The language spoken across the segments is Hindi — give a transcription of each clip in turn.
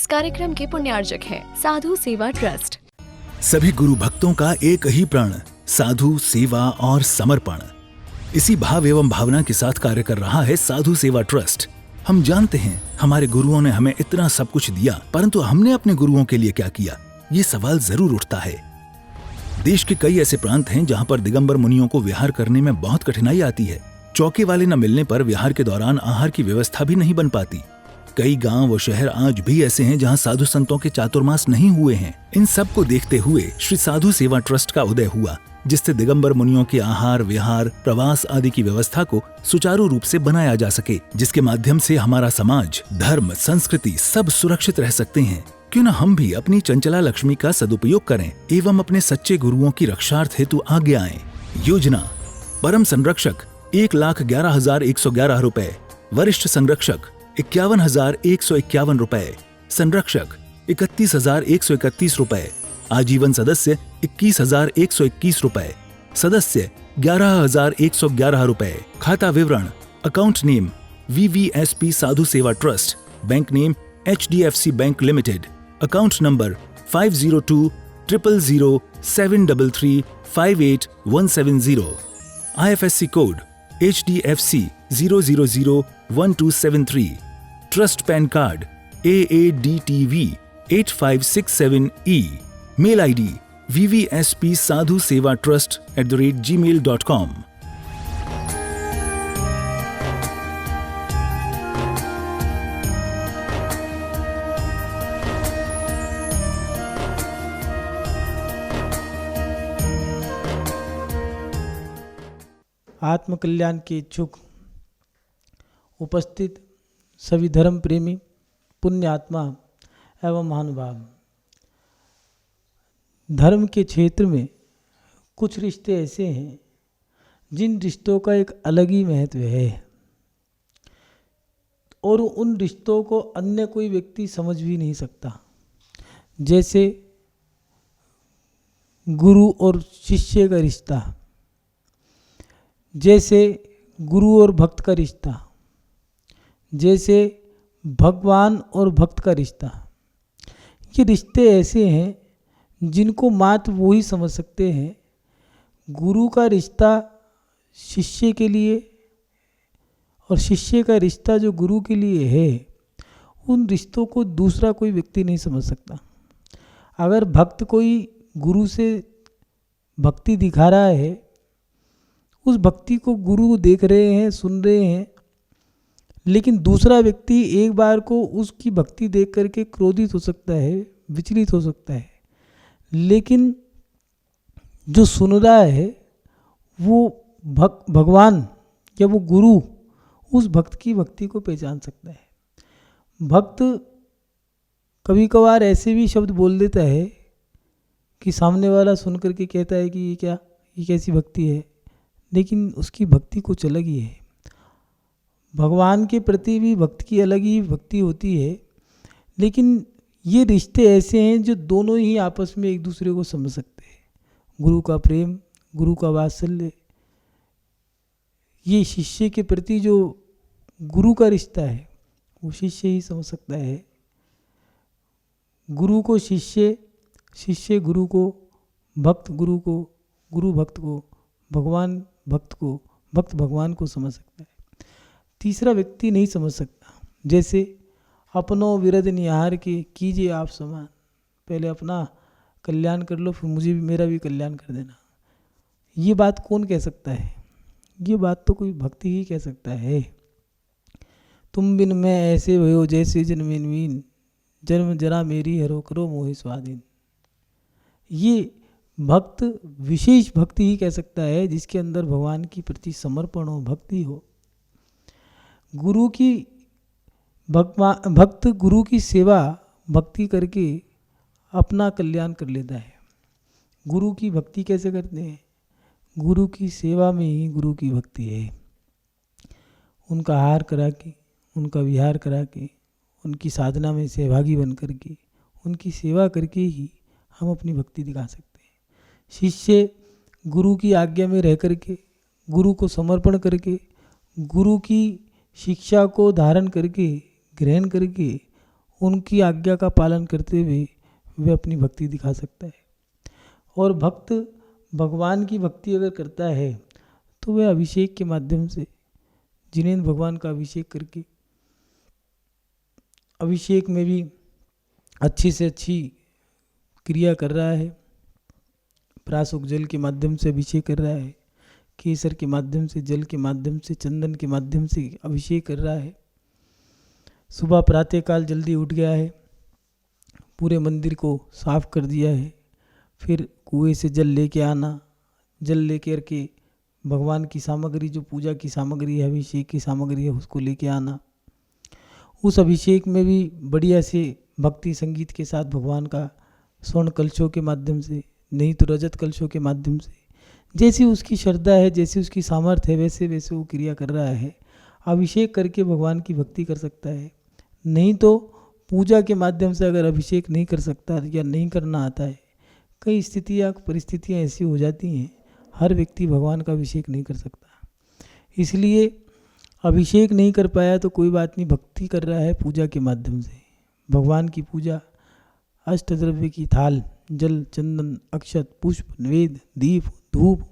इस कार्यक्रम के पुण्यार्जक हैं साधु सेवा ट्रस्ट। सभी गुरु भक्तों का एक ही प्रण, साधु सेवा और समर्पण। इसी भाव एवं भावना के साथ कार्य कर रहा है साधु सेवा ट्रस्ट। हम जानते हैं हमारे गुरुओं ने हमें इतना सब कुछ दिया, परंतु हमने अपने गुरुओं के लिए क्या किया, ये सवाल जरूर उठता है। देश के कई ऐसे प्रांत हैं जहां पर दिगंबर मुनियों को विहार करने में बहुत कठिनाई आती है। चौके वाले न मिलने पर विहार के दौरान आहार की व्यवस्था भी नहीं बन पाती। कई गांव व शहर आज भी ऐसे हैं जहां साधु संतों के चातुर्मास नहीं हुए हैं। इन सब को देखते हुए श्री साधु सेवा ट्रस्ट का उदय हुआ, जिससे दिगंबर मुनियों के आहार, विहार, प्रवास आदि की व्यवस्था को सुचारू रूप से बनाया जा सके, जिसके माध्यम से हमारा समाज, धर्म, संस्कृति सब सुरक्षित रह सकते हैं। क्यों न हम भी अपनी चंचला लक्ष्मी का सदुपयोग करें एवं अपने सच्चे गुरुओं की रक्षार्थ हेतु आगे आएं। योजना: परम संरक्षक 1,11,111 रुपए, वरिष्ठ संरक्षक 51,151 रुपए, संरक्षक 31,131 रुपए, आजीवन सदस्य 21,121 रुपए, सदस्य 11,111 रुपए। खाता विवरण: account name VVSP Sadhu Seva trust, bank name HDFC bank limited, account number 50200073358170, IFSC code HDFC 0001273, trust PAN card AADTV 8567E, mail ID vvspsadhusevatrust@gmail.com। आत्मकल्याण के इच्छुक उपस्थित सभी धर्म प्रेमी, पुण्य आत्मा एवं महानुभाव, धर्म के क्षेत्र में कुछ रिश्ते ऐसे हैं जिन रिश्तों का एक अलग ही महत्व है और उन रिश्तों को अन्य कोई व्यक्ति समझ भी नहीं सकता। जैसे गुरु और शिष्य का रिश्ता, जैसे गुरु और भक्त का रिश्ता, जैसे भगवान और भक्त का रिश्ता। ये रिश्ते ऐसे हैं जिनको मात्र वो ही समझ सकते हैं। गुरु का रिश्ता शिष्य के लिए और शिष्य का रिश्ता जो गुरु के लिए है, उन रिश्तों को दूसरा कोई व्यक्ति नहीं समझ सकता। अगर भक्त कोई गुरु से भक्ति दिखा रहा है, उस भक्ति को गुरु देख रहे हैं, सुन रहे हैं, लेकिन दूसरा व्यक्ति एक बार को उसकी भक्ति देख करके क्रोधित हो सकता है, विचलित हो सकता है, लेकिन जो सुन रहा है वो भगवान या वो गुरु उस भक्त की भक्ति को पहचान सकता है। भक्त कभी कभार ऐसे भी शब्द बोल देता है कि सामने वाला सुन करके कहता है कि ये कैसी भक्ति है, लेकिन उसकी भक्ति कुछ अलग ही है। भगवान के प्रति भी भक्त की अलग ही भक्ति होती है, लेकिन ये रिश्ते ऐसे हैं जो दोनों ही आपस में एक दूसरे को समझ सकते हैं। गुरु का प्रेम, गुरु का वात्सल्य, ये शिष्य के प्रति जो गुरु का रिश्ता है वो शिष्य ही समझ सकता है। गुरु को शिष्य, शिष्य गुरु को, भक्त गुरु को, गुरु भक्त को, भगवान भक्त को, भक्त भगवान को समझ सकता है। तीसरा व्यक्ति नहीं समझ सकता। जैसे अपनों विरध निहार के कीजिए आप समान, पहले अपना कल्याण कर लो, फिर मुझे भी मेरा भी कल्याण कर देना। ये बात कौन कह सकता है? ये बात तो कोई भक्ति ही कह सकता है। तुम बिन मैं ऐसे भयो जैसे जन्मेनवीन, जन्म जरा मेरी हरो करो मोहि स्वाधीन। ये भक्त विशेष भक्ति ही कह सकता है, जिसके अंदर भगवान की प्रति समर्पण हो, भक्ति हो। गुरु की भक्त गुरु की सेवा भक्ति करके अपना कल्याण कर लेता है। गुरु की भक्ति कैसे करते हैं? गुरु की सेवा में ही गुरु की भक्ति है। उनका आहार करा के, उनका विहार करा के, उनकी साधना में सहभागी बन करके, उनकी सेवा करके ही हम अपनी भक्ति दिखा सकते हैं। शिष्य गुरु की आज्ञा में रह करके, गुरु को समर्पण करके, गुरु की शिक्षा को धारण करके, ग्रहण करके उनकी आज्ञा का पालन करते हुए वह अपनी भक्ति दिखा सकता है। और भक्त भगवान की भक्ति अगर करता है तो वह अभिषेक के माध्यम से जिनेंद्र भगवान का अभिषेक करके अभिषेक में भी अच्छी से अच्छी क्रिया कर रहा है। प्राशुक जल के माध्यम से अभिषेक कर रहा है, केसर के माध्यम से, जल के माध्यम से, चंदन के माध्यम से अभिषेक कर रहा है। सुबह प्रातःकाल जल्दी उठ गया है, पूरे मंदिर को साफ कर दिया है, फिर कुएं से जल लेके आना, जल लेकर के भगवान की सामग्री जो पूजा की सामग्री है, अभिषेक की सामग्री है, उसको लेके आना। उस अभिषेक में भी बढ़िया से भक्ति संगीत के साथ भगवान का स्वर्ण कलशों के माध्यम से, नहीं तो रजत कलशों के माध्यम से, जैसी उसकी श्रद्धा है, जैसी उसकी सामर्थ्य है, वैसे वैसे वो क्रिया कर रहा है। अभिषेक करके भगवान की भक्ति कर सकता है। नहीं तो पूजा के माध्यम से अगर अभिषेक नहीं कर सकता या नहीं करना आता है, कई स्थितियाँ परिस्थितियाँ ऐसी हो जाती हैं, हर व्यक्ति भगवान का अभिषेक नहीं कर सकता। इसलिए अभिषेक नहीं कर पाया तो कोई बात नहीं, भक्ति कर रहा है पूजा के माध्यम से। भगवान की पूजा अष्टद्रव्य की थाल, जल, चंदन, अक्षत, पुष्प, नैवेद्य, दीप, धूप,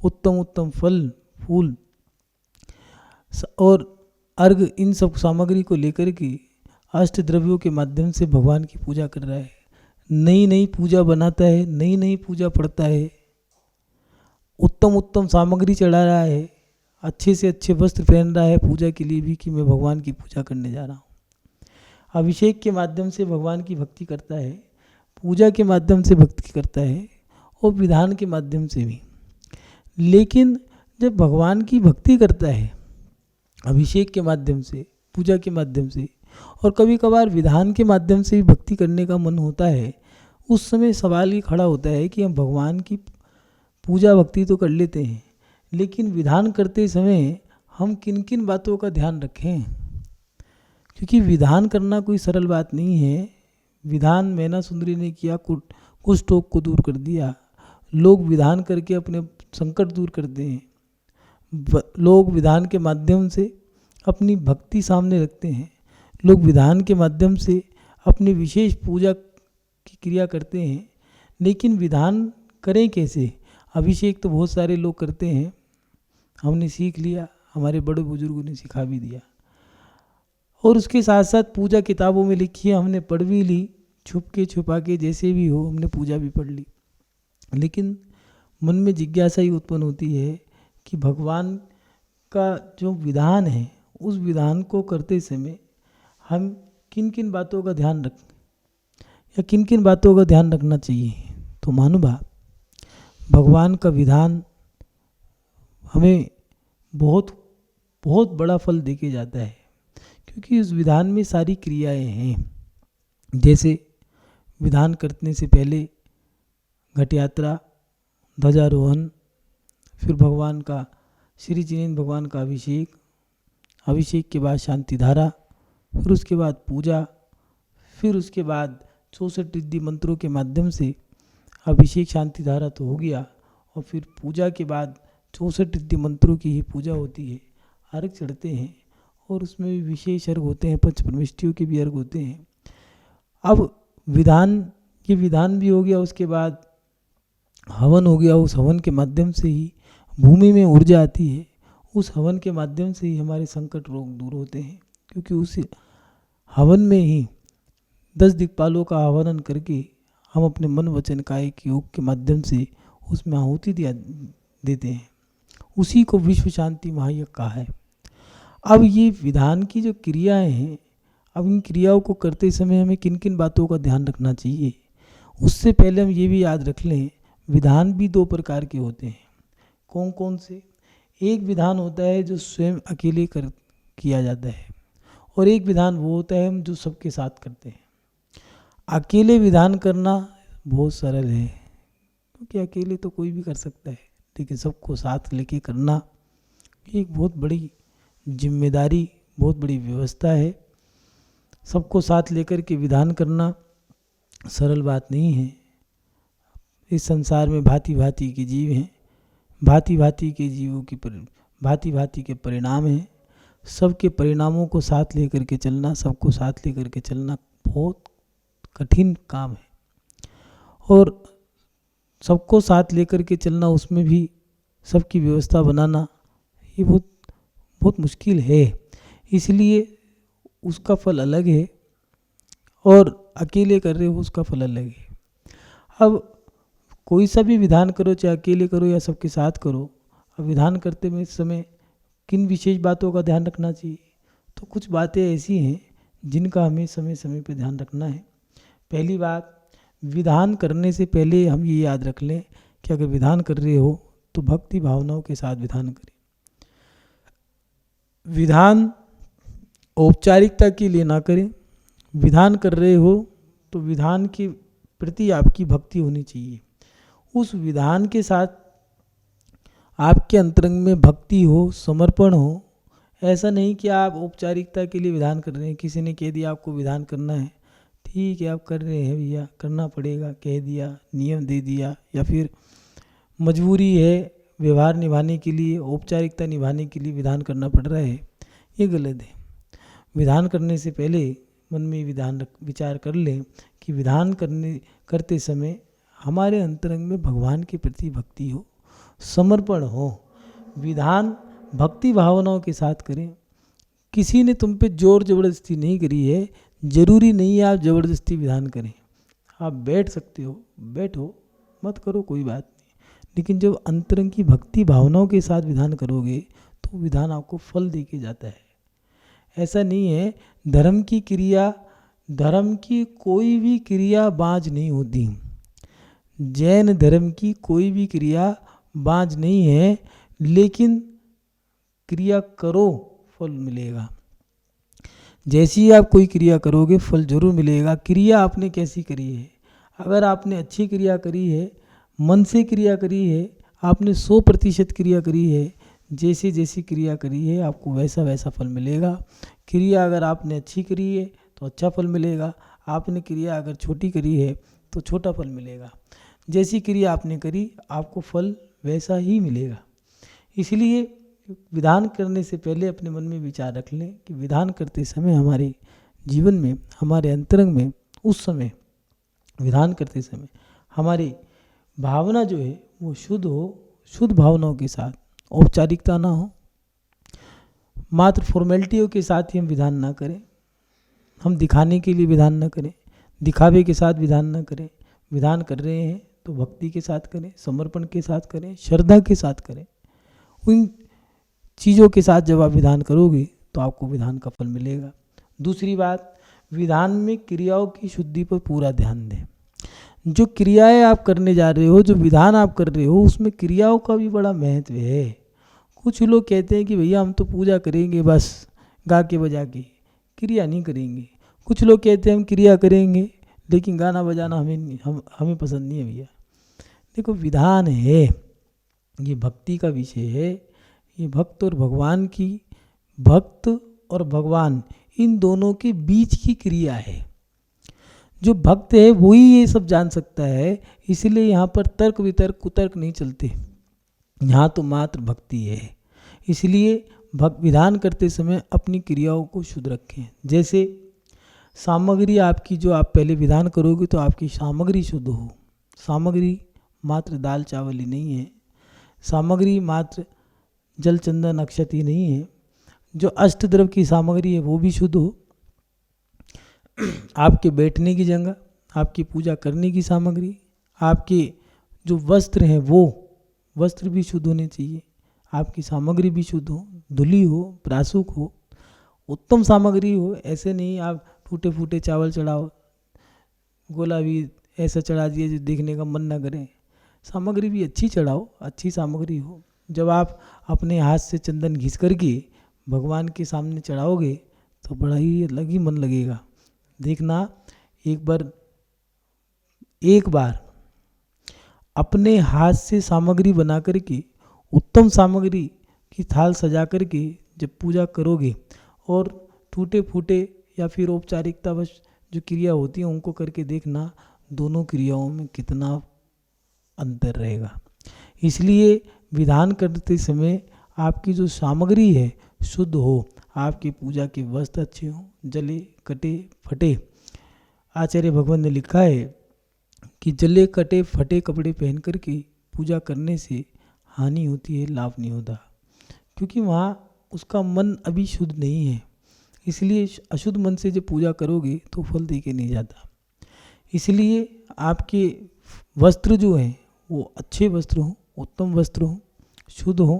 उत्तम उत्तम फल फूल और अर्घ, इन सब सामग्री को लेकर के अष्टद्रव्यों के माध्यम से भगवान की पूजा कर रहा है। नई नई पूजा बनाता है, नई नई पूजा पढ़ता है, उत्तम उत्तम सामग्री चढ़ा रहा है, अच्छे से अच्छे वस्त्र पहन रहा है पूजा के लिए भी कि मैं भगवान की पूजा करने जा रहा हूँ। अभिषेक के माध्यम से भगवान की भक्ति करता है, पूजा के माध्यम से भक्ति करता है और विधान के माध्यम से भी। लेकिन जब भगवान की भक्ति करता है अभिषेक के माध्यम से, पूजा के माध्यम से, और कभी कभार विधान के माध्यम से भी भक्ति करने का मन होता है, उस समय सवाल ये खड़ा होता है कि हम भगवान की पूजा भक्ति तो कर लेते हैं, लेकिन विधान करते समय हम किन किन बातों का ध्यान रखें। क्योंकि विधान करना कोई सरल बात नहीं है। विधान मैना सुंदरी ने किया, कुछ टोक को दूर कर दिया। लोग विधान करके अपने संकट दूर करते हैं। लोग विधान के माध्यम से अपनी भक्ति सामने रखते हैं। लोग विधान के माध्यम से अपनी विशेष पूजा की क्रिया करते हैं। लेकिन विधान करें कैसे? अभिषेक तो बहुत सारे लोग करते हैं, हमने सीख लिया, हमारे बड़े बुजुर्गों ने सिखा भी दिया, और उसके साथ साथ पूजा किताबों में लिखी है, हमने पढ़ भी ली, छुप के छुपा के जैसे भी हो हमने पूजा भी पढ़ ली। लेकिन मन में जिज्ञासा ही उत्पन्न होती है कि भगवान का जो विधान है उस विधान को करते समय हम किन किन बातों का ध्यान रखें या किन किन बातों का ध्यान रखना चाहिए। तो महानुभाव, भगवान का विधान हमें बहुत बहुत बड़ा फल देके जाता है, क्योंकि उस विधान में सारी क्रियाएं हैं। जैसे विधान करने से पहले घट यात्रा, ध्वजारोहण, फिर भगवान का श्री जिनेंद्र भगवान का अभिषेक, अभिषेक के बाद शांति धारा, फिर उसके बाद पूजा, फिर उसके बाद 64 रिद्धि मंत्रों के माध्यम से अभिषेक शांति धारा तो हो गया, और फिर पूजा के बाद 64 रिद्धि मंत्रों की ही पूजा होती है, अर्घ चढ़ते हैं, और उसमें भी विशेष अर्घ होते हैं, पंच परमेष्टियों के भी अर्घ होते हैं। अब विधान, ये विधान भी हो गया, उसके बाद हवन हो गया। उस हवन के माध्यम से ही भूमि में ऊर्जा आती है, उस हवन के माध्यम से ही हमारे संकट रोग दूर होते हैं, क्योंकि उस हवन में ही 10 दिक्पालों का आवाहन करके हम अपने मन वचन काय के योग के माध्यम से उसमें आहुति देते हैं। उसी को विश्व शांति महायज्ञ कहा है। अब ये विधान की जो क्रियाएं हैं, अब इन क्रियाओं को करते समय हमें किन किन बातों का ध्यान रखना चाहिए, उससे पहले हम ये भी याद रख लें, विधान भी 2 प्रकार के होते हैं। कौन कौन से? एक विधान होता है जो स्वयं अकेले किया जाता है, और एक विधान वो होता है हम जो सबके साथ करते हैं। अकेले विधान करना बहुत सरल है, क्योंकि अकेले तो कोई भी कर सकता है, लेकिन सबको साथ लेके करना एक बहुत बड़ी जिम्मेदारी, बहुत बड़ी व्यवस्था है। सबको साथ लेकर के विधान करना सरल बात नहीं है। इस संसार में भांति भांति के जीव हैं, भांति भांति के जीवों की भांति भांति के परिणाम हैं। सबके परिणामों को साथ लेकर के चलना, सबको साथ लेकर के चलना बहुत कठिन काम है, और सबको साथ लेकर के चलना, उसमें भी सबकी व्यवस्था बनाना, ये बहुत बहुत मुश्किल है। इसलिए उसका फल अलग है और अकेले कर रहे हो उसका फल अलग है। अब कोई सा भी विधान करो, चाहे अकेले करो या सबके साथ करो, अब विधान करते में समय किन विशेष बातों का ध्यान रखना चाहिए, तो कुछ बातें ऐसी हैं जिनका हमें समय समय पर ध्यान रखना है। पहली बात, विधान करने से पहले हम ये याद रख लें कि अगर विधान कर रहे हो तो भक्ति भावनाओं के साथ विधान करें। विधान औपचारिकता के लिए ना करें। विधान कर रहे हो तो विधान के प्रति आपकी भक्ति होनी चाहिए। उस विधान के साथ आपके अंतरंग में भक्ति हो, समर्पण हो। ऐसा नहीं कि आप औपचारिकता के लिए विधान कर रहे हैं, किसी ने कह दिया आपको विधान करना है, ठीक है आप कर रहे हैं भैया, करना पड़ेगा, कह दिया, नियम दे दिया, या फिर मजबूरी है, व्यवहार निभाने के लिए, औपचारिकता निभाने के लिए विधान करना पड़ रहा है, ये गलत है। विधान करने से पहले मन में विचार कर लें कि विधान करते समय हमारे अंतरंग में भगवान के प्रति भक्ति हो, समर्पण हो। विधान भक्ति भावनाओं के साथ करें। किसी ने तुम पे जोर जबरदस्ती नहीं करी है, जरूरी नहीं है आप ज़बरदस्ती विधान करें। आप बैठ सकते हो, बैठो, मत करो, कोई बात नहीं। लेकिन जब अंतरंग की भक्ति भावनाओं के साथ विधान करोगे तो विधान आपको फल दे के जाता है। ऐसा नहीं है, धर्म की कोई भी क्रिया बाँझ नहीं होती। जैन धर्म की कोई भी क्रिया बाँझ नहीं है, लेकिन क्रिया करो फल मिलेगा। जैसी ही आप कोई क्रिया करोगे फल जरूर मिलेगा। क्रिया आपने कैसी करी है, अगर आपने अच्छी क्रिया करी है, मन से क्रिया करी है, आपने 100% क्रिया करी है, जैसी जैसी क्रिया करी है आपको वैसा वैसा फल मिलेगा। क्रिया अगर आपने अच्छी करी है तो अच्छा फल मिलेगा, आपने क्रिया अगर छोटी करी है तो छोटा फल मिलेगा। जैसी क्रिया आपने करी आपको फल वैसा ही मिलेगा। इसलिए विधान करने से पहले अपने मन में विचार रख लें कि विधान करते समय हमारे जीवन में, हमारे अंतरंग में, उस समय विधान करते समय हमारी भावना जो है वो शुद्ध हो, शुद्ध भावनाओं के साथ, औपचारिकता ना हो, मात्र फॉर्मेलिटियों के साथ ही हम विधान ना करें। हम दिखाने के लिए विधान ना करें, दिखावे के साथ विधान ना करें। विधान कर रहे हैं तो भक्ति के साथ करें, समर्पण के साथ करें, श्रद्धा के साथ करें। उन चीज़ों के साथ जब आप विधान करोगे तो आपको विधान का फल मिलेगा। दूसरी बात, विधान में क्रियाओं की शुद्धि पर पूरा ध्यान दें। जो क्रियाएं आप करने जा रहे हो, जो विधान आप कर रहे हो, उसमें क्रियाओं का भी बड़ा महत्व है। कुछ लोग कहते हैं कि भैया हम तो पूजा करेंगे बस गा के बजा के, क्रिया नहीं करेंगे। कुछ लोग कहते हैं हम क्रिया करेंगे लेकिन गाना बजाना हमें पसंद नहीं है। भैया देखो, विधान है, ये भक्ति का विषय है। ये भक्त और भगवान की, भक्त और भगवान इन दोनों के बीच की क्रिया है। जो भक्त है वही ये सब जान सकता है। इसलिए यहाँ पर तर्क वितर्क कुतर्क नहीं चलते, यहाँ तो मात्र भक्ति है। इसलिए विधान करते समय अपनी क्रियाओं को शुद्ध रखें। जैसे सामग्री आपकी, जो आप पहले विधान करोगे तो आपकी सामग्री शुद्ध हो। सामग्री मात्र दाल चावल ही नहीं है, सामग्री मात्र जल चंदन अक्षत ही नहीं है। जो अष्टद्रव्य की सामग्री है वो भी शुद्ध हो। आपके बैठने की जगह, आपकी पूजा करने की सामग्री, आपके जो वस्त्र हैं वो वस्त्र भी शुद्ध होने चाहिए। आपकी सामग्री भी शुद्ध हो, धुली हो, प्रासुक हो, उत्तम सामग्री हो। ऐसे नहीं आप टूटे फूटे चावल चढ़ाओ, गोला भी ऐसा चढ़ा दिए जो देखने का मन ना करे। सामग्री भी अच्छी चढ़ाओ, अच्छी सामग्री हो। जब आप अपने हाथ से चंदन घिस करके भगवान के सामने चढ़ाओगे तो बड़ा ही अलग ही मन लगेगा। देखना, एक बार अपने हाथ से सामग्री बना करके, उत्तम सामग्री की थाल सजा करके जब पूजा करोगे और टूटे फूटे या फिर औपचारिकता जो क्रिया होती है उनको करके देखना, दोनों क्रियाओं में कितना अंतर रहेगा। इसलिए विधान करते समय आपकी जो सामग्री है शुद्ध हो, आपकी पूजा के वस्त्र अच्छे हों, जले कटे फटे आचार्य भगवान ने लिखा है कि जले कटे फटे कपड़े पहन कर के पूजा करने से हानि होती है, लाभ नहीं होता, क्योंकि वहाँ उसका मन अभी शुद्ध नहीं है। इसलिए अशुद्ध मन से जब पूजा करोगे तो फल दे के नहीं जाता। इसलिए आपके वस्त्र जो हैं वो अच्छे वस्त्र हों, उत्तम वस्त्र हों, शुद्ध हों।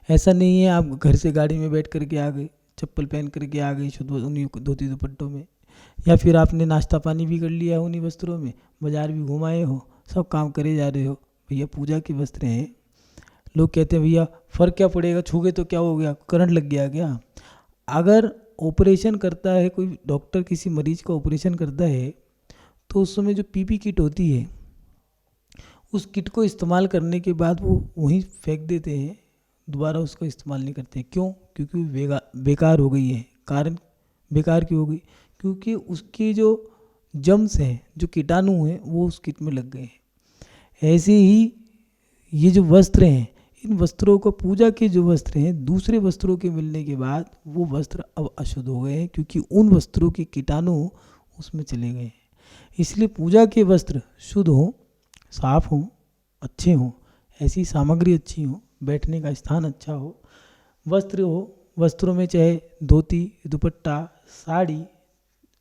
ऐसा नहीं है आप घर से गाड़ी में बैठ करके आ गए, चप्पल पहन करके आ गए शुद्ध उन्हीं धोती दुपट्टों में, या फिर आपने नाश्ता पानी भी कर लिया है उन्हीं वस्त्रों में, बाजार भी घुमाए हो, सब काम करे जा रहे हो। भैया पूजा के वस्त्र हैं। लोग कहते हैं भैया फ़र्क क्या पड़ेगा, छू गए तो क्या हो गया, करंट लग गया क्या? अगर ऑपरेशन करता है कोई डॉक्टर, किसी मरीज का ऑपरेशन करता है, तो उस समय जो पीपी किट होती है उस किट को इस्तेमाल करने के बाद वो वहीं फेंक देते हैं, दोबारा उसका इस्तेमाल नहीं करते। क्यों? क्योंकि वो बेकार हो गई है। कारण बेकार क्यों हो गई? क्योंकि उसके जो जम्स हैं, जो कीटाणु हैं, वो उस किट में लग गए हैं। ऐसे ही ये जो वस्त्र हैं, इन वस्त्रों को, पूजा के जो वस्त्र हैं, दूसरे वस्त्रों के मिलने के बाद वो वस्त्र अब अशुद्ध हो गए हैं, क्योंकि उन वस्त्रों के कीटाणु उसमें चले गए हैं। इसलिए पूजा के वस्त्र शुद्ध हों, साफ हों, अच्छे हों, ऐसी सामग्री अच्छी हो, बैठने का स्थान अच्छा हो, वस्त्र हो, वस्त्रों में चाहे धोती, दुपट्टा, साड़ी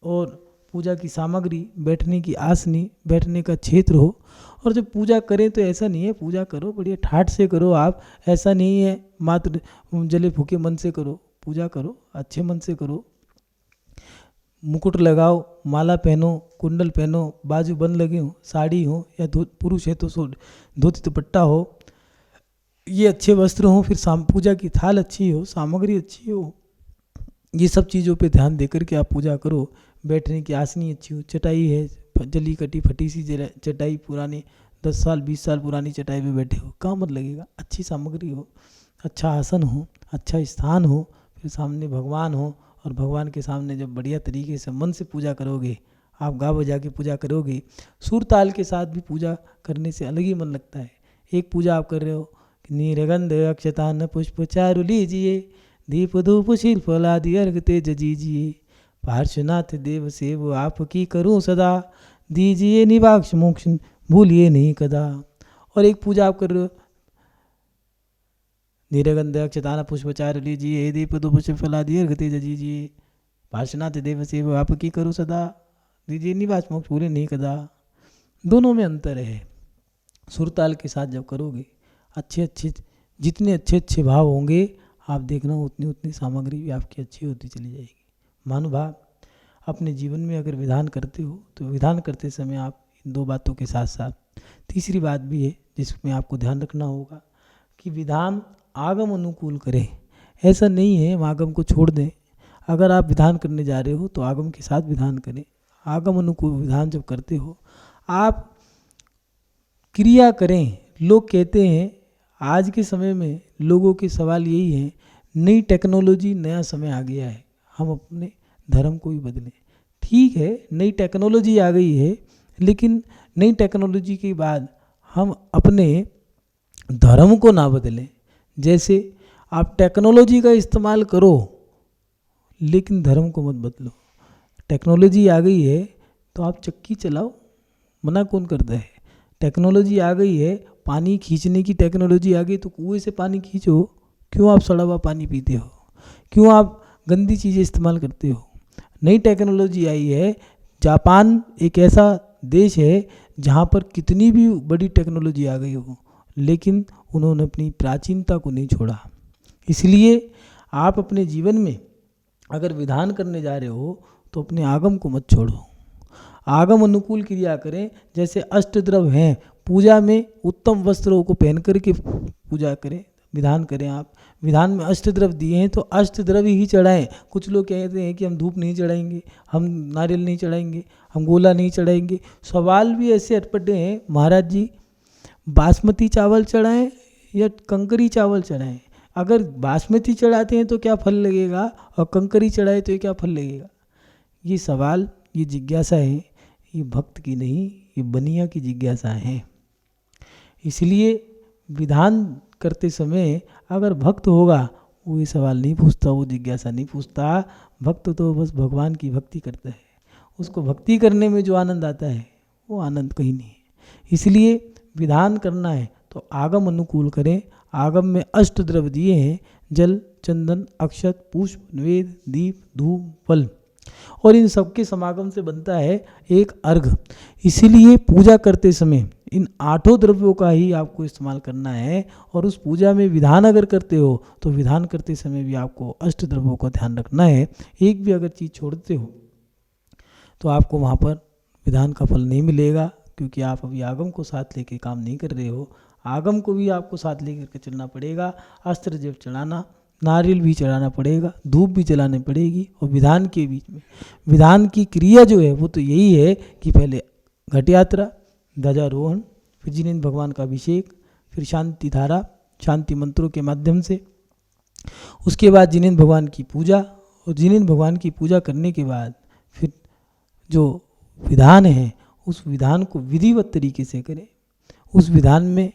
और पूजा की सामग्री, बैठने की आसनी, बैठने का क्षेत्र हो। और जब पूजा करें तो ऐसा नहीं है पूजा करो बढ़िया ठाठ से करो आप, ऐसा नहीं है मात्र जले फूके मन से करो। पूजा करो अच्छे मन से करो, मुकुट लगाओ, माला पहनो, कुंडल पहनो, बाजू बंद लगे हो, साड़ी हो, या पुरुष है तो धोती दुपट्टा हो, ये अच्छे वस्त्र हो। फिर पूजा की थाल अच्छी हो, सामग्री अच्छी हो, ये सब चीज़ों पे ध्यान देकर के आप पूजा करो। बैठने की आसनी अच्छी हो, चटाई है जली कटी फटी सी चटाई, पुरानी 10 साल 20 साल पुरानी चटाई पे बैठे हो, काम मत लगेगा। अच्छी सामग्री हो, अच्छा आसन हो, अच्छा स्थान हो, फिर सामने भगवान हो, और भगवान के सामने जब बढ़िया तरीके से मन से पूजा करोगे, आप गा बजा के पूजा करोगे, सुर ताल के साथ भी पूजा करने से अलग ही मन लगता है। एक पूजा आप कर रहे हो, नीरगंध अक्षतान पुष्प चारु लीजिए, दीप धूप शील फलादि अर्घ तेज दीजिए, पार्श्वनाथ देव सेव आपकी करूं सदा, दीजिए निवाक्ष मोक्ष भूलिए नहीं कदा। और एक पूजा आप कर रहे हो, नीरगंध अक्षतान पुष्पचार लीजिए, दीप धूप शील फलादि अर्घ तेज दीजिए, पार्श्वनाथ देव सेव आपकी करूं सदा, दीजिए निवाक्ष मोक्ष भूलिए नहीं कदा। दोनों में अंतर है। सुरताल के साथ जब करोगे, अच्छे अच्छे जितने अच्छे अच्छे भाव होंगे, आप देखना उतनी उतनी सामग्री भी आपकी अच्छी होती चली जाएगी। महानुभाव, अपने जीवन में अगर विधान करते हो तो विधान करते समय आप इन 2 बातों के साथ साथ तीसरी बात भी है जिसमें आपको ध्यान रखना होगा कि विधान आगम अनुकूल करें। ऐसा नहीं है हम आगम को छोड़ दें। अगर आप विधान करने जा रहे हो तो आगम के साथ विधान करें। आगम अनुकूल विधान जब करते हो आप क्रिया करें। लोग कहते हैं, आज के समय में लोगों के सवाल यही है, नई टेक्नोलॉजी, नया समय आ गया है, हम अपने धर्म को ही बदलें। ठीक है, नई टेक्नोलॉजी आ गई है, लेकिन नई टेक्नोलॉजी के बाद हम अपने धर्म को ना बदलें। जैसे आप टेक्नोलॉजी का इस्तेमाल करो, लेकिन धर्म को मत बदलो। टेक्नोलॉजी आ गई है तो आप चक्की चलाओ, मना कौन करता है। टेक्नोलॉजी आ गई है, पानी खींचने की टेक्नोलॉजी आ गई, तो कुएं से पानी खींचो। क्यों आप सड़ा हुआ पानी पीते हो? क्यों आप गंदी चीज़ें इस्तेमाल करते हो? नई टेक्नोलॉजी आई है। जापान एक ऐसा देश है जहाँ पर कितनी भी बड़ी टेक्नोलॉजी आ गई हो, लेकिन उन्होंने अपनी प्राचीनता को नहीं छोड़ा। इसलिए आप अपने जीवन में अगर विधान करने जा रहे हो तो अपने आगम को मत छोड़ो, आगम अनुकूल क्रिया करें। जैसे अष्टद्रव हैं, पूजा में उत्तम वस्त्रों को पहन करके पूजा करें, विधान करें। आप विधान में अष्टद्रव दिए हैं तो अष्टद्रव ही चढ़ाएं। कुछ लोग कहते हैं कि हम धूप नहीं चढ़ाएंगे, हम नारियल नहीं चढ़ाएंगे, हम गोला नहीं चढ़ाएंगे। सवाल भी ऐसे अटपटे हैं, महाराज जी बासमती चावल चढ़ाएं या कंकरी चावल चढ़ाएं? अगर बासमती चढ़ाते हैं तो क्या फल लगेगा, और कंकरी चढ़ाए तो क्या फल लगेगा? ये सवाल, ये जिज्ञासा है, ये भक्त की नहीं, ये बनिया की जिज्ञासा है। इसलिए विधान करते समय अगर भक्त होगा, वो ये सवाल नहीं पूछता, वो जिज्ञासा नहीं पूछता। भक्त तो बस भगवान की भक्ति करता है, उसको भक्ति करने में जो आनंद आता है वो आनंद कहीं नहीं है। इसलिए विधान करना है तो आगम अनुकूल करें। आगम में अष्ट द्रव्य दिए हैं, जल, चंदन, अक्षत, पुष्प, नैवेद्य, दीप, धूप, फल, और इन सबके समागम से बनता है एक अर्घ। इसीलिए पूजा करते समय इन 8 द्रव्यों का ही आपको इस्तेमाल करना है। और उस पूजा में विधान अगर करते हो तो विधान करते समय भी आपको अष्ट द्रव्यों का ध्यान रखना है। एक भी अगर चीज़ छोड़ते हो तो आपको वहाँ पर विधान का फल नहीं मिलेगा, क्योंकि आप अभी आगम को साथ लेके काम नहीं कर रहे हो। आगम को भी आपको साथ लेकर के चलना पड़ेगा। अस्त्र जब चढ़ाना, नारियल भी चढ़ाना पड़ेगा, धूप भी जलानी पड़ेगी। और विधान के बीच में विधान की क्रिया जो है वो तो यही है कि पहले घट यात्रा, ध्वजारोहण, फिर जिनेंद्र भगवान का अभिषेक, फिर शांति धारा, शांति मंत्रों के माध्यम से, उसके बाद जिनेंद्र भगवान की पूजा। और जिनेंद्र भगवान की पूजा करने के बाद फिर जो विधान है उस विधान को विधिवत तरीके से करें। उस विधान में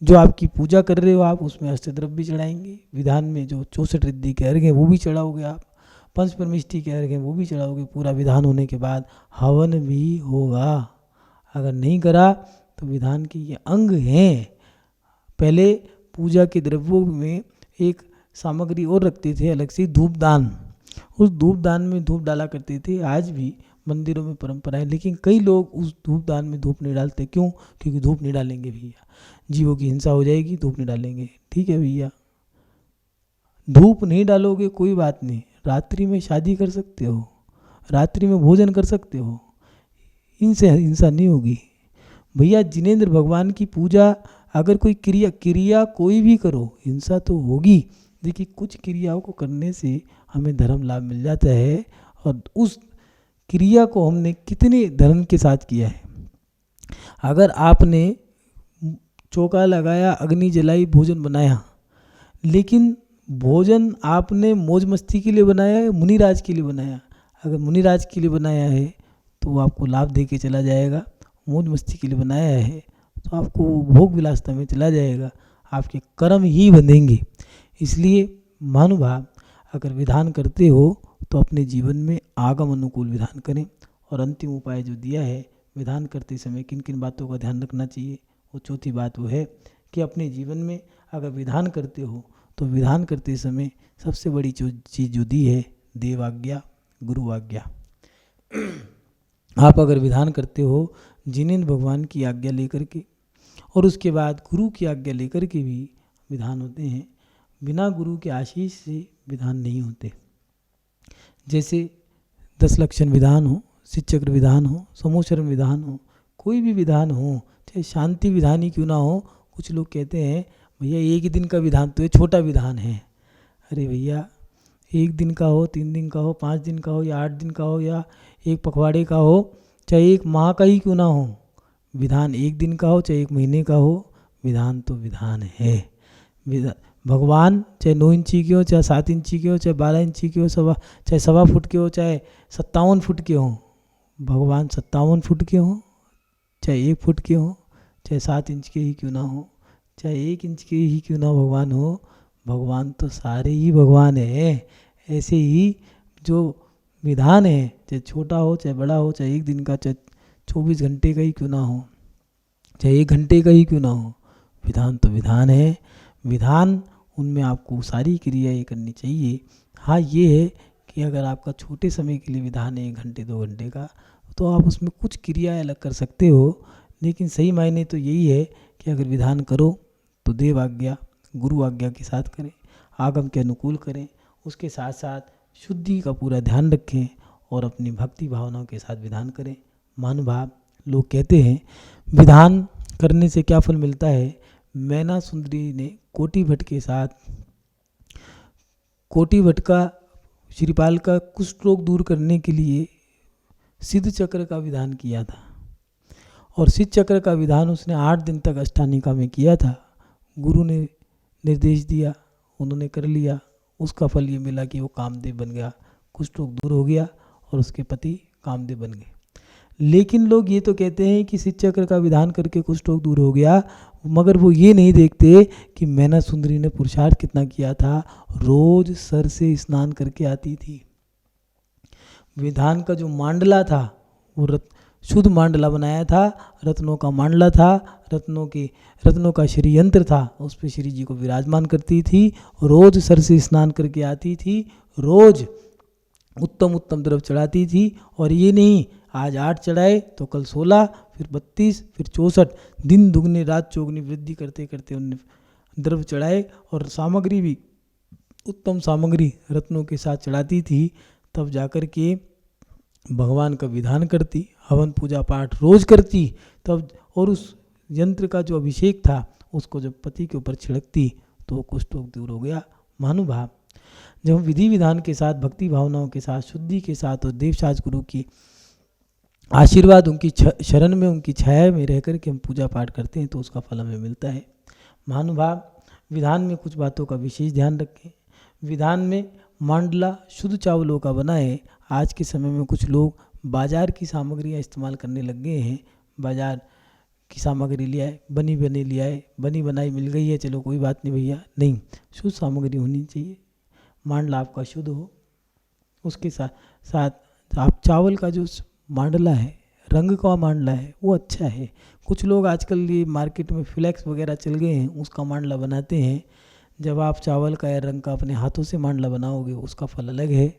जो आपकी पूजा कर रहे हो आप, उसमें अष्टद्रव्य भी चढ़ाएंगे। विधान में जो 64 रिद्धि के अर्घ हैं वो भी चढ़ाओगे आप, पंच परमिष्टि के अर्घ हैं वो भी चढ़ाओगे। पूरा विधान होने के बाद हवन भी होगा। अगर नहीं करा तो विधान के ये अंग हैं। पहले पूजा के द्रव्यों में एक सामग्री और रखते थे अलग से, धूपदान। उस धूपदान में धूप डाला करते थे। आज भी मंदिरों में परंपरा है, लेकिन कई लोग उस धूपदान में धूप नहीं डालते। क्यों? क्योंकि धूप नहीं डालेंगे भैया, जीवों की हिंसा हो जाएगी, धूप नहीं डालेंगे। ठीक है भैया, धूप नहीं डालोगे कोई बात नहीं, रात्रि में शादी कर सकते हो, रात्रि में भोजन कर सकते हो, इनसे हिंसा नहीं होगी भैया। जिनेंद्र भगवान की पूजा अगर कोई क्रिया कोई भी करो, हिंसा तो होगी। देखिए, कुछ क्रियाओं को करने से हमें धर्म लाभ मिल जाता है, और उस क्रिया को हमने कितने धर्म के साथ किया है। अगर आपने चौका लगाया, अग्नि जलाई, भोजन बनाया, लेकिन भोजन आपने मौज मस्ती के लिए बनाया है, मुनिराज के लिए बनाया। अगर मुनिराज के लिए बनाया है तो वो आपको लाभ दे के चला जाएगा। मौज मस्ती के लिए बनाया है तो आपको भोग विलासता में चला जाएगा, आपके कर्म ही बंधेंगे। इसलिए महानुभाव, अगर विधान करते हो तो अपने जीवन में आगम अनुकूल विधान करें। और अंतिम उपाय जो दिया है, विधान करते समय किन किन बातों का ध्यान रखना चाहिए, वो चौथी बात वो है कि अपने जीवन में अगर विधान करते हो तो विधान करते समय सबसे बड़ी चीज़ जो दी है, देव आज्ञा, गुरु आज्ञा। आप अगर विधान करते हो जिनेंद्र भगवान की आज्ञा लेकर के, और उसके बाद गुरु की आज्ञा लेकर के भी विधान होते हैं। बिना गुरु के आशीष से विधान नहीं होते। जैसे 10 लक्षण विधान हो, शिवचक्र विधान हो, समूहचरण विधान हो, कोई भी विधान हो, चाहे शांति विधान ही क्यों ना हो। कुछ लोग कहते हैं भैया एक ही दिन का विधान तो ये छोटा विधान है। अरे भैया, 1 दिन का हो, 3 दिन का हो, 5 दिन का हो, या 8 दिन का हो, या एक पखवाड़े का हो, चाहे 1 माह का ही क्यों ना हो, विधान 1 दिन का हो चाहे 1 महीने का हो, विधान तो विधान है। भगवान चाहे 9 इंची के हो, चाहे 7 इंची के हो, चाहे 12 इंची के हो, चाहे 1.25 फुट के हो, चाहे 57 फुट के हो, भगवान 57 फुट के हो, चाहे 1 फुट के हो, चाहे 7 इंच के ही क्यों ना हो, चाहे 1 इंच के ही क्यों ना भगवान हो, भगवान तो सारे ही भगवान है। ऐसे ही जो विधान है, चाहे छोटा हो चाहे बड़ा हो, चाहे 1 दिन का, चाहे 24 घंटे का ही क्यों ना हो, चाहे 1 घंटे का ही क्यों ना हो, विधान तो विधान है। विधान, उनमें आपको सारी क्रियाएं करनी चाहिए। हाँ, ये है कि अगर आपका छोटे समय के लिए विधान है 1 घंटे 2 घंटे का, तो आप उसमें कुछ क्रियाएं अलग कर सकते हो। लेकिन सही मायने तो यही है कि अगर विधान करो तो देव आज्ञा, गुरु आज्ञा के साथ करें, आगम के अनुकूल करें, उसके साथ साथ शुद्धि का पूरा ध्यान रखें और अपनी भक्ति भावनाओं के साथ विधान करें। महानुभाव, लोग कहते हैं विधान करने से क्या फल मिलता है। मैना सुंदरी ने कोटि भट्ट के साथ, कोटि भट्ट का, श्रीपाल का कुष्ठ रोग दूर करने के लिए सिद्ध चक्र का विधान किया था, और सिद्ध चक्र का विधान उसने 8 दिन तक अष्टानिका में किया था। गुरु ने निर्देश दिया, उन्होंने कर लिया, उसका फल ये मिला कि वो कामदेव बन गया, कुष्ठ रोग दूर हो गया और उसके पति कामदेव बन गए। लेकिन लोग ये तो कहते हैं कि सिद्ध चक्र का विधान करके कुष्ठ रोग दूर हो गया, मगर वो ये नहीं देखते कि मैना सुंदरी ने पुरुषार्थ कितना किया था। रोज सर से स्नान करके आती थी, विधान का जो मांडला था वो शुद्ध मांडला बनाया था, रत्नों का मांडला था, रत्नों का श्री यंत्र था, उस पे श्री जी को विराजमान करती थी। रोज सर से स्नान करके आती थी, रोज उत्तम उत्तम द्रव्य चढ़ाती थी। और ये नहीं आज 8 चढ़ाए तो कल 16, फिर 32, फिर 64, दिन दुगनी रात चौगनी वृद्धि करते करते उन्होंने द्रव्य चढ़ाए। और सामग्री भी उत्तम सामग्री रत्नों के साथ चढ़ाती थी, तब जाकर के भगवान का विधान करती, हवन पूजा पाठ रोज करती तब। और उस यंत्र का जो अभिषेक था उसको जब पति के ऊपर छिड़कती तो वो कुष्ठ रोग दूर हो गया। महानुभाव, जब हम विधि विधान के साथ, भक्ति भावनाओं के साथ, शुद्धि के साथ और देवशास गुरु की आशीर्वाद, उनकी शरण में, उनकी छाया में रह करके हम पूजा पाठ करते हैं तो उसका फल हमें मिलता है। महानुभाव, विधान में कुछ बातों का विशेष ध्यान रखें। विधान में मांडला शुद्ध चावलों का बना है। आज के समय में कुछ लोग बाजार की सामग्रियां इस्तेमाल करने लग गए हैं। बाजार की सामग्री ले आए, बनी बनी ले आए, बनी बनाई मिल गई है, चलो कोई बात नहीं भैया, नहीं, शुद्ध सामग्री होनी चाहिए। मांडला आपका शुद्ध हो। उसके साथ साथ आप चावल का जो मांडला है, रंग का मांडला है, वो अच्छा है। कुछ लोग आजकल ये मार्केट में फ्लेक्स वगैरह चल गए हैं, उसका मांडला बनाते हैं। जब आप चावल का या रंग का अपने हाथों से मांडला बनाओगे उसका फल अलग है।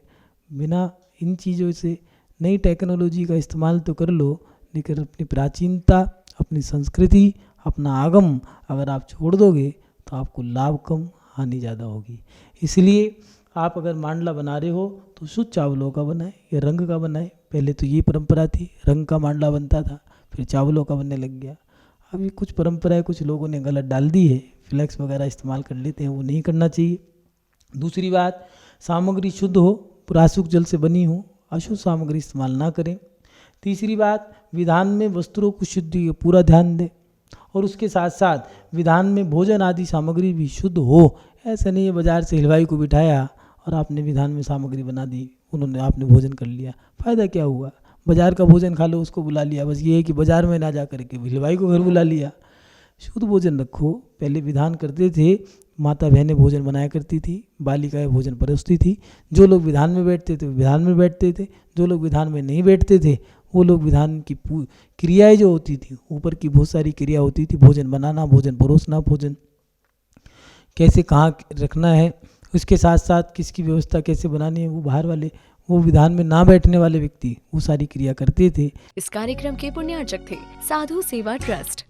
बिना इन चीज़ों से, नई टेक्नोलॉजी का इस्तेमाल तो कर लो, लेकिन अपनी प्राचीनता, अपनी संस्कृति, अपना आगम अगर आप छोड़ दोगे तो आपको लाभ कम, हानि ज़्यादा होगी। इसलिए आप अगर मांडला बना रहे हो तो शुद्ध चावलों का बनाए या रंग का बनाए। पहले तो ये परंपरा थी, रंग का मांडला बनता था, फिर चावलों का बनने लग गया। अभी कुछ परंपराएं कुछ लोगों ने गलत डाल दी है, फ्लेक्स वगैरह इस्तेमाल कर लेते हैं, वो नहीं करना चाहिए। दूसरी बात, सामग्री शुद्ध हो, प्राशुक जल से बनी हो, अशुद्ध सामग्री इस्तेमाल ना करें। तीसरी बात, विधान में वस्त्रों को शुद्धि का पूरा ध्यान दें। और उसके साथ साथ विधान में भोजन आदि सामग्री भी शुद्ध हो। ऐसा नहीं है बाजार से हलवाई को बिठाया और आपने विधान में सामग्री बना दी, आपने भोजन कर लिया, फ़ायदा क्या हुआ? बाजार का भोजन खा लो, उसको बुला लिया, बस ये है कि बाजार में ना जा करके हलवाई को घर बुला लिया। शुद्ध भोजन रखो। पहले विधान करते थे, माता बहनें भोजन बनाया करती थी, बालिकाएं भोजन परोसती थी। जो लोग विधान में बैठते थे विधान में बैठते थे, जो लोग विधान में नहीं बैठते थे वो लोग विधान की क्रियाएं जो होती थी, ऊपर की बहुत सारी क्रिया होती थी, भोजन बनाना, भोजन परोसना, भोजन कैसे कहाँ रखना है, उसके साथ साथ किसकी व्यवस्था कैसे बनानी है, वो बाहर वाले, वो विधान में ना बैठने वाले व्यक्ति वो सारी क्रिया करते थे। इस कार्यक्रम के पुण्यार्चक थे साधु सेवा ट्रस्ट।